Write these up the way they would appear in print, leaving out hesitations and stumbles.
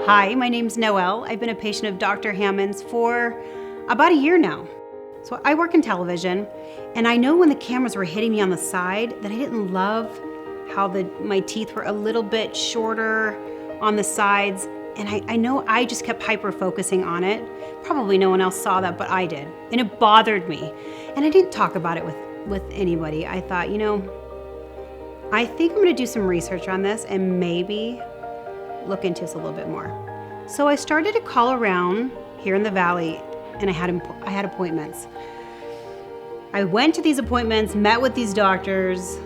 Hi, my name's Noelle. I've been a patient of Dr. Hammond's for about a year now. So I work in television, and I know when the cameras were hitting me on the side that I didn't love how my teeth were a little bit shorter on the sides, and I know I just kept hyper-focusing on it. Probably no one else saw that, but I did, and it bothered me. And I didn't talk about it with anybody. I thought, I think I'm gonna do some research on this and maybe look into this a little bit more. So I started to call around here in the Valley, and I had appointments. I went to these appointments, met with these doctors,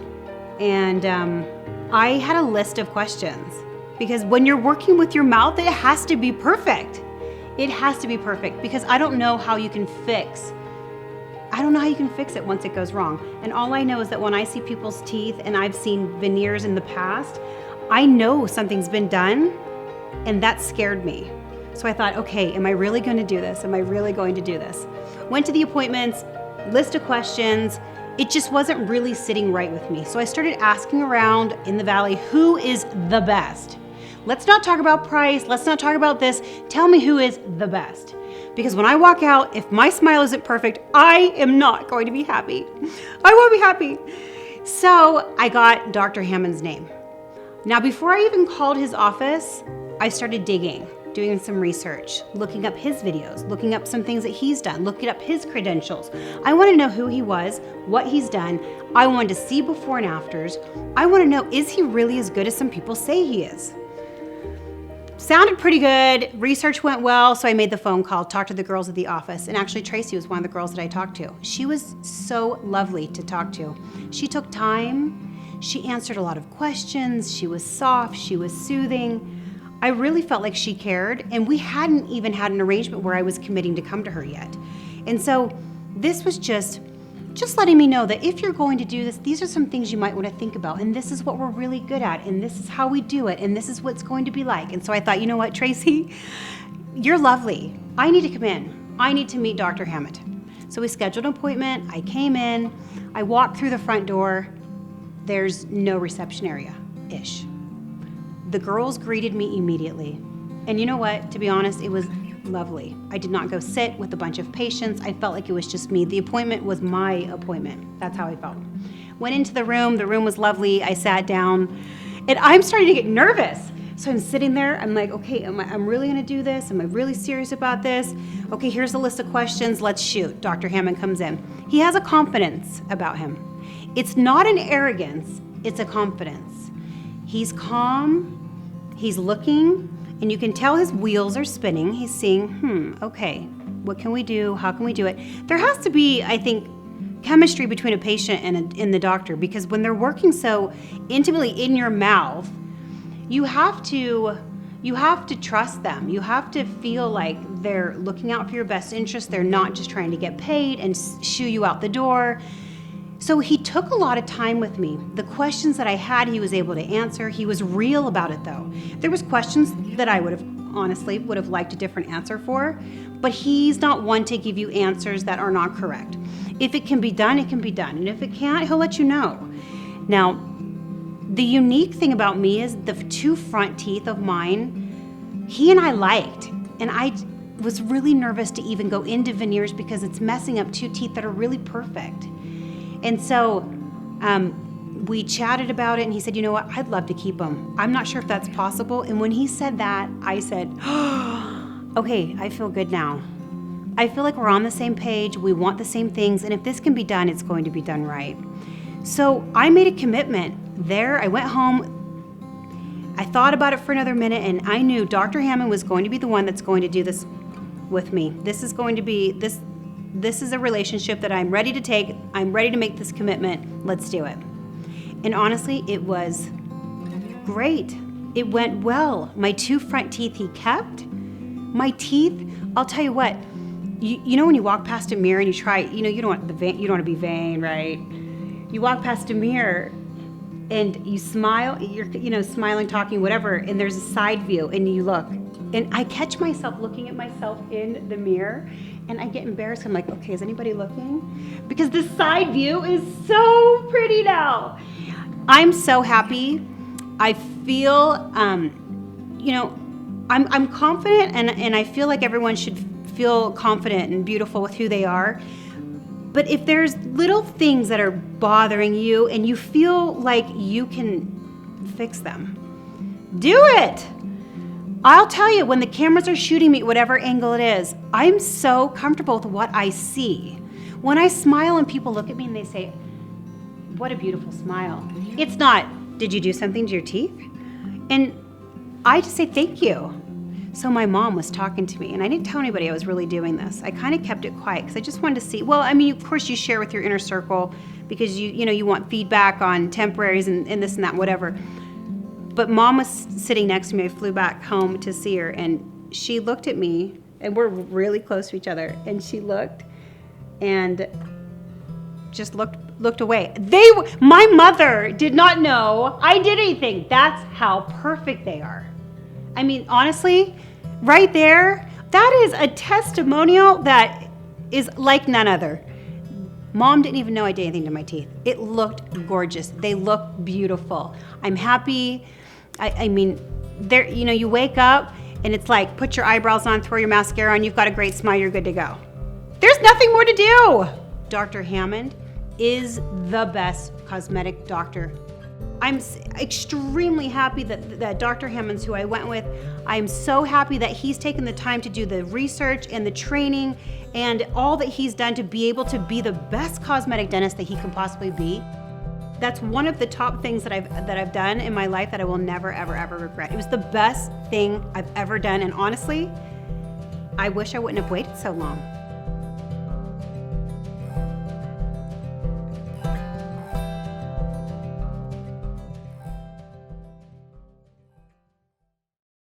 and I had a list of questions. Because when you're working with your mouth, it has to be perfect. It has to be perfect because I don't know how you can fix it once it goes wrong. And all I know is that when I see people's teeth, and I've seen veneers in the past, I know something's been done, and that scared me. So I thought, okay, am I really going to do this? Am I really going to do this? Went to the appointments, list of questions. It just wasn't really sitting right with me. So I started asking around in the Valley, who is the best? Let's not talk about price. Let's not talk about this. Tell me who is the best. Because when I walk out, if my smile isn't perfect, I am not going to be happy. I won't be happy. So I got Dr. Hammond's name. Now, before I even called his office, I started digging, doing some research, looking up his videos, looking up some things that he's done, looking up his credentials. I want to know who he was, what he's done. I wanted to see before and afters. I want to know, is he really as good as some people say he is? Sounded pretty good. Research went well, so I made the phone call, talked to the girls at the office, and actually Tracy was one of the girls that I talked to. She was so lovely to talk to. She took time. She answered a lot of questions. She was soft. She was soothing. I really felt like she cared, and we hadn't even had an arrangement where I was committing to come to her yet. And so this was just letting me know that if you're going to do this, these are some things you might want to think about, and this is what we're really good at, and this is how we do it, and this is what it's going to be like. And so I thought, you know what, Tracy, you're lovely. I need to come in. I need to meet Dr. Hammond. So we scheduled an appointment. I came in. I walked through the front door. There's no reception area-ish. The girls greeted me immediately. And you know what? To be honest, it was lovely. I did not go sit with a bunch of patients. I felt like it was just me. The appointment was my appointment. That's how I felt. Went into the room. The room was lovely. I sat down, and I'm starting to get nervous. So I'm sitting there. I'm like, okay, I'm really going to do this? Am I really serious about this? Okay, here's a list of questions. Let's shoot. Dr. Hammond comes in. He has a confidence about him. It's not an arrogance. It's a confidence. He's calm. He's looking, and you can tell his wheels are spinning. He's seeing, okay, what can we do? How can we do it? There has to be, I think, chemistry between a patient and the doctor, because when they're working so intimately in your mouth, you have to trust them. You have to feel like they're looking out for your best interest. They're not just trying to get paid and shoo you out the door. So he took a lot of time with me. The questions that I had, he was able to answer. He was real about it, though. There was questions that I would have liked a different answer for, but he's not one to give you answers that are not correct. If it can be done, it can be done. And if it can't, he'll let you know. Now, the unique thing about me is the two front teeth of mine, he and I liked. And I was really nervous to even go into veneers because it's messing up two teeth that are really perfect. And so we chatted about it, and he said, you know what, I'd love to keep them. I'm not sure if that's possible. And when he said that, I said, okay, I feel good now. I feel like we're on the same page. We want the same things. And if this can be done, it's going to be done right. So I made a commitment there. I went home. I thought about it for another minute, and I knew Dr. Hammond was going to be the one that's going to do this with me. This is going to be This is a relationship that I'm ready to take. I'm ready to make this commitment. Let's do it. And honestly, it was great. It went well. My two front teeth he kept. My teeth, I'll tell you what, you know when you walk past a mirror and you try, you don't want to be vain, right? You walk past a mirror and you smile, you're smiling, talking, whatever, and there's a side view and you look. And I catch myself looking at myself in the mirror, and I get embarrassed. I'm like, okay, is anybody looking? Because the side view is so pretty now. I'm so happy. I feel, I'm confident, and I feel like everyone should feel confident and beautiful with who they are. But if there's little things that are bothering you and you feel like you can fix them, do it. I'll tell you, when the cameras are shooting me, whatever angle it is, I'm so comfortable with what I see. When I smile and people look at me and they say, what a beautiful smile. It's not, did you do something to your teeth? And I just say, thank you. So my mom was talking to me, and I didn't tell anybody I was really doing this. I kind of kept it quiet because I just wanted to see. Well, I mean, of course you share with your inner circle because you want feedback on temporaries and this and that, whatever. But mom was sitting next to me. I flew back home to see her, and she looked at me, and we're really close to each other, and she looked and just looked away. My mother did not know I did anything. That's how perfect they are. I mean, honestly, right there, that is a testimonial that is like none other. Mom didn't even know I did anything to my teeth. It looked gorgeous. They look beautiful. I'm happy. I mean, there, you wake up and it's like, put your eyebrows on, throw your mascara on, you've got a great smile, you're good to go. There's nothing more to do. Dr. Hammond is the best cosmetic doctor. I'm extremely happy that Dr. Hammond's who I went with. I'm so happy that he's taken the time to do the research and the training and all that he's done to be able to be the best cosmetic dentist that he can possibly be. That's one of the top things that I've done in my life that I will never, ever, ever regret. It was the best thing I've ever done, and honestly, I wish I wouldn't have waited so long.